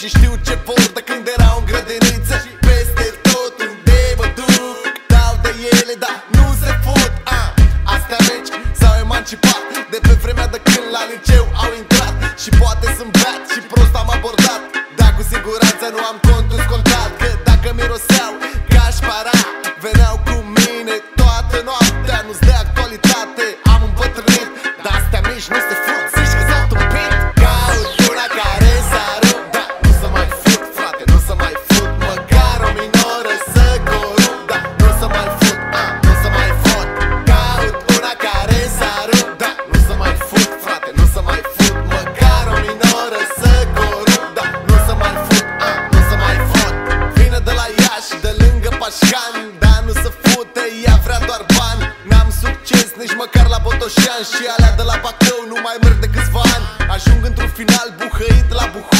și știu ce vor de când erau în grădiniță. Peste tot unde mă duc dau de ele, dar nu se fut. Astea mici s-au emancipat de pe vremea de când la liceu au intrat. Și poate sunt beat și prost am abordat, dar cu siguranță nu am contul scoltat. Că dacă miroseau ca așpara, veneau cu mine toată noaptea. Nu-ți de actualitate, am îmbătrânit, dar astea mici nu se fut. Zici că s-au tupit? Caut una care s-a rupt, dar nu se mai fut, frate, nu se mai fut. Măcar o minoră să corup, dar nu se mai fut, nu se mai fut. Caut una care s-a rupt, dar nu se mai fut, frate, nu se mai fut. Măcar o minoră să corup, dar nu se mai fut, nu se mai fut. Vine de la Iași, de lângă Pașcan, dar nu se fute, ea vrea doar bani. N-am succes nici măcar la Botoșan și alea de la Bacău nu mai merg de câțiva ani. Ajung într-un final buhăit la Buhoi.